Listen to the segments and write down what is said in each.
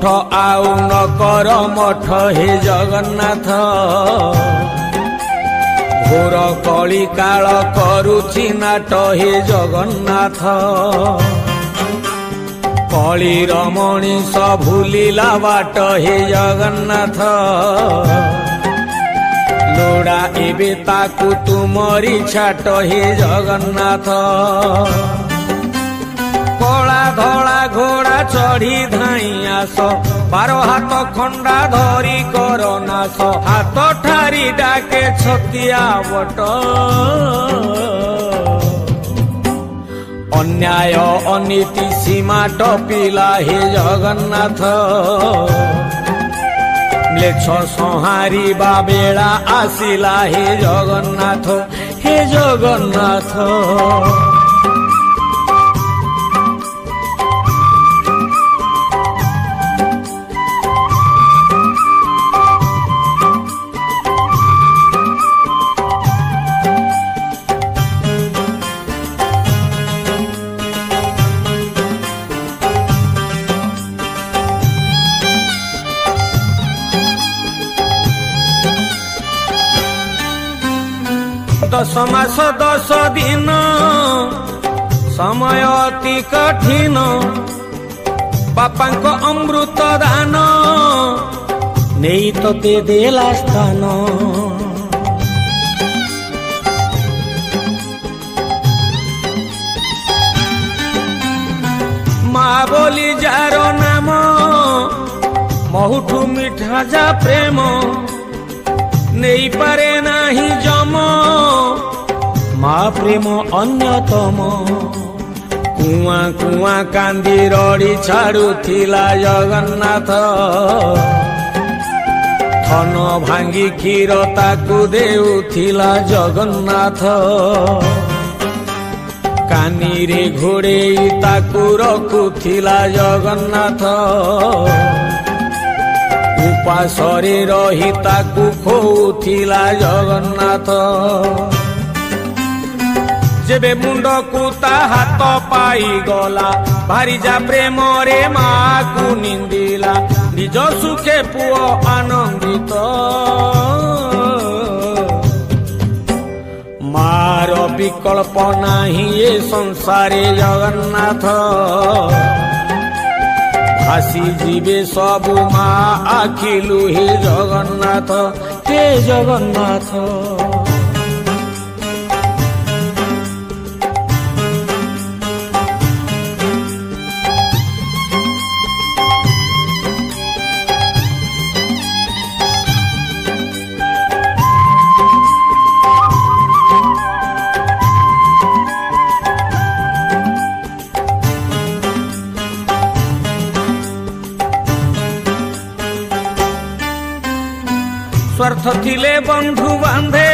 ତୁଠ ଆଉ ନ କର ମଠ ହେ ଜଗନ୍ନାଥ। ଘୋର କଳି କାଳ କରୁଛି ନାଟ ହେ ଜଗନ୍ନାଥ। କଳିର ମଣିଷ ଭୁଲିଲା ବାଟ ହେ ଜଗନ୍ନାଥ। ଲୋଡ଼ା ଏବେ ତାକୁ ତୁମରି ଛାଟ ହେ ଜଗନ୍ନାଥ। କଳା ଧଳା ଘୋଡ଼ା ଚଢ଼ି ଧାଇଁ ଆସ, 12 ହାତ ଖଣ୍ଡା ଧରି କର ନାଶ। ହାତ ଠାରି ଡାକେ ଛତିଆ ବଟ, ଅନ୍ୟାୟ ଅନୀତି ସୀମା ଟପିଲା ହେ ଜଗନ୍ନାଥ। ମ୍ଲେଚ୍ଛ ସଂହାରିବା ବେଳା ଆସିଲା ହେ ଜଗନ୍ନାଥ, ହେ ଜଗନ୍ନାଥ। दश मास 10 दिन समय अति कठिन, बापांक अमृत दान नहीं तोते देला स्थान। माँ बोली जार नाम, बहुठू मिठा जा प्रेम नहीं पारे नाही जम। माँ प्रेम अन्यतम, कुआ कुआ कांदी रड़ी छाड़ुथिला जगन्नाथ। थन भांगी क्षीर ताकू देउथिला जगन्नाथ। कानी रे घोड़ेई ताकू रखुथिला जगन्नाथ। उपासरे रही ताकू खोउथिला जगन्नाथ। जेबे मुंड को ता हाथ पाई गला, भारी जा प्रेम रे माँ को निंदिला। निज सुखे पुओ आनंदित, मार विकल्प नाही ए संसारे जगन्नाथ। भासी जीवे सबु माँ आखिलु हे जगन्नाथ, हे जगन्नाथ। स्वार्थ थिले बंधु बांधे,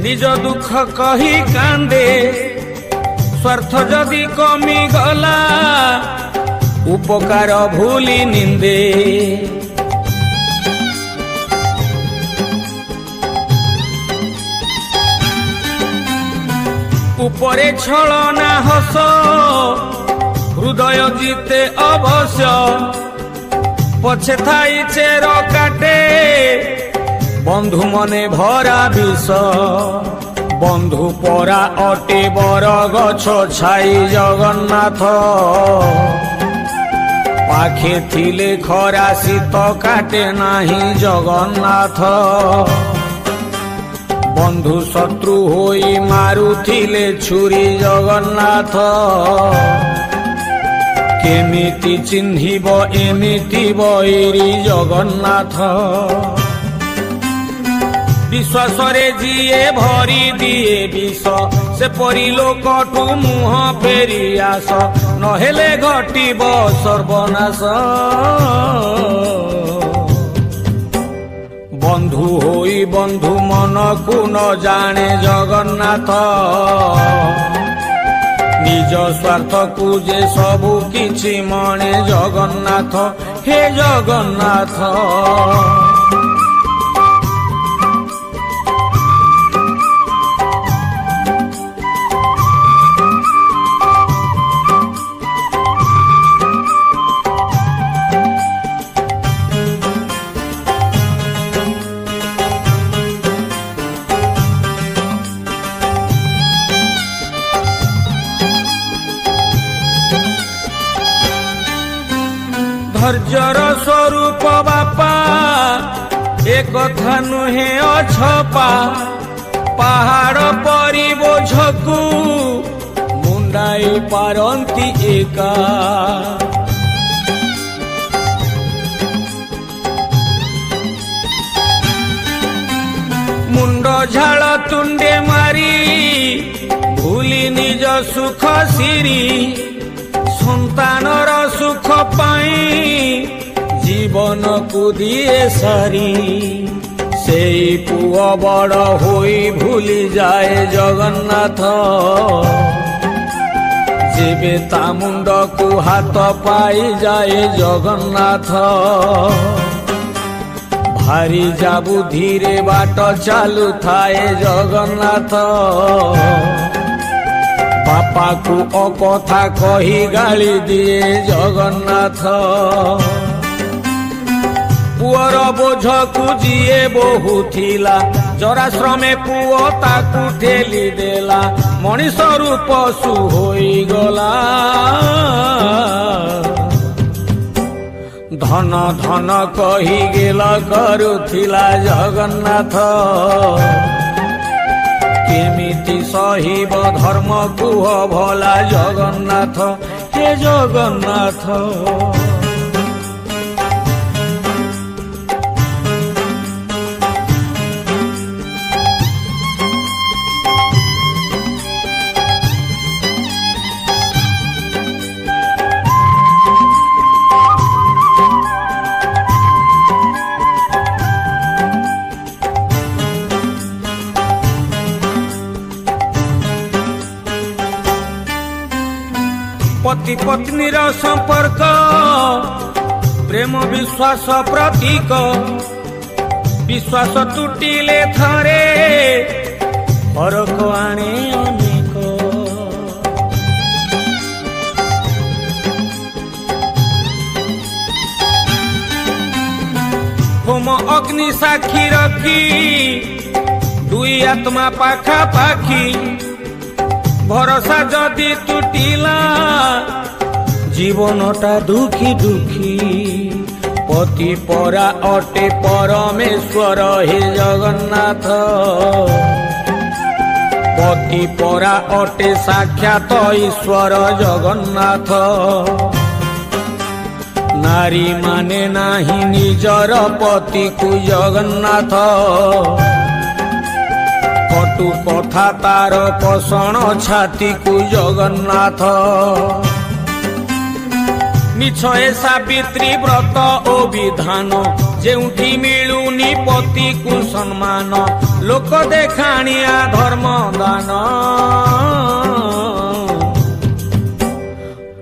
निज दुख कही कांदे। स्वार्थ जदि कमी गला, उपकार भूली निंदे। उपरे छलना हस, हृदय जीते अवश्य। पछे थाई चेर काटे, बंधु मने भरा विष। बंधु परा अटे बर गछ छाई जगन्नाथ। पाखे थिले खरा शीत काटे नाही जगन्नाथ। बंधु शत्रु होई मारुथिले छुरी जगन्नाथ। केमिति चिन्हिब एमिति बैरी जगन्नाथ। विश्वास रे जिए भरी दिए विष, से परी लोकटू मुह फेरी आस। नहेले घटिब सर्वनाश, बंधु होई बंधु मन को न जाने जगन्नाथ। निज स्वार्थ को जे सबु किछि मणे जगन्नाथ, हे जगन्नाथ। ଧୈର୍ଯ୍ୟର ସ୍ୱରୂପ ବାପା ଏ କଥା ନୁହେଁ ଅଛପା ପାହାଡ଼ ପରି ବୋଝକୁ ମୁଣ୍ଡାଇ ପାରନ୍ତି ଏକା ମୁଣ୍ଡ ଝାଳ ତୁଣ୍ଡେ ମାରି ଭୁଲି ନିଜ ସୁଖ ସିରି ସନ୍ତାନର ସୁଖ ପାଇଁ ଜୀବନକୁ ଦିଏ ସାରି ସେଇ ପୁଅ ବଡ଼ ହୋଇ ଭୁଲି ଯାଏ ଜଗନ୍ନାଥ ଯେବେ ତା ମୁଣ୍ଡକୁ ହାତ ପାଇଯାଏ ଜଗନ୍ନାଥ ଭାରି ବୁଦ୍ଧିରେ ବାଟ ଚାଲୁଥାଏ ଜଗନ୍ନାଥ ବାପାକୁ ଅକଥା କହି ଗାଳି ଦିଏ ଜଗନ୍ନାଥ ପୁଅର ବୋଝକୁ ଯିଏ ବହୁଥିଲା ଜରାଶ୍ରମେ ପୁଅ ତାକୁ ଠେଲି ଦେଲା ମଣିଷରୁ ପଶୁ ହୋଇଗଲା ଧନ ଧନ କହି ଗେଲ କରୁଥିଲା ଜଗନ୍ନାଥ କେମିତି ସହିବ ଧର୍ମ କୁହ ଭଲା ଜଗନ୍ନାଥ ହେ ଜଗନ୍ନାଥ पति पत्नीर संपर्क प्रेम विश्वास प्रतीक विश्वास टूटिले थरे फरक आणे अनेक होम अग्नि साक्षी रखी दुई आत्मा पाखा पाखी भरोसा जदि टूटिला जीवनटा दुखी दुखी पति परा अटे परमेश्वर हे जगन्नाथ पति परा अटे साक्षात ईश्वर जगन्नाथ नारी माने नाही निजर पति को जगन्नाथ कटु कथा तार पसण छाती को जगन्नाथ मिछ ए सावित्री व्रत ओ विधान जेउठी मिलुनी पति को सम्मान लोक देखाणिया धर्म दान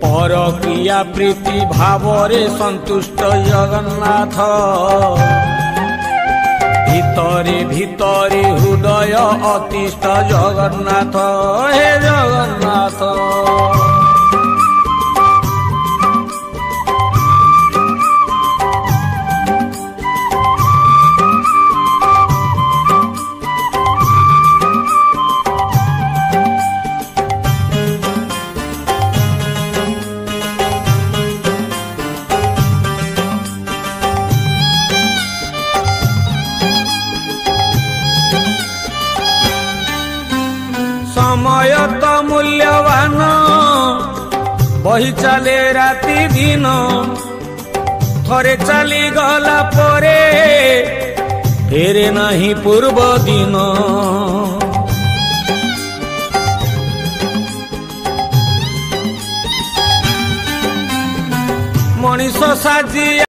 परक्रिया प्रीति भावरे संतुष्ट जगन्नाथ भितरे भितरे हृदय अतिष्ठ जगन्नाथ हे जगन्नाथ समय तो मूल्यवान बही चले राति दिन थरे चली गला परे फेरे नहीं पूर्व दिन मनीष साजी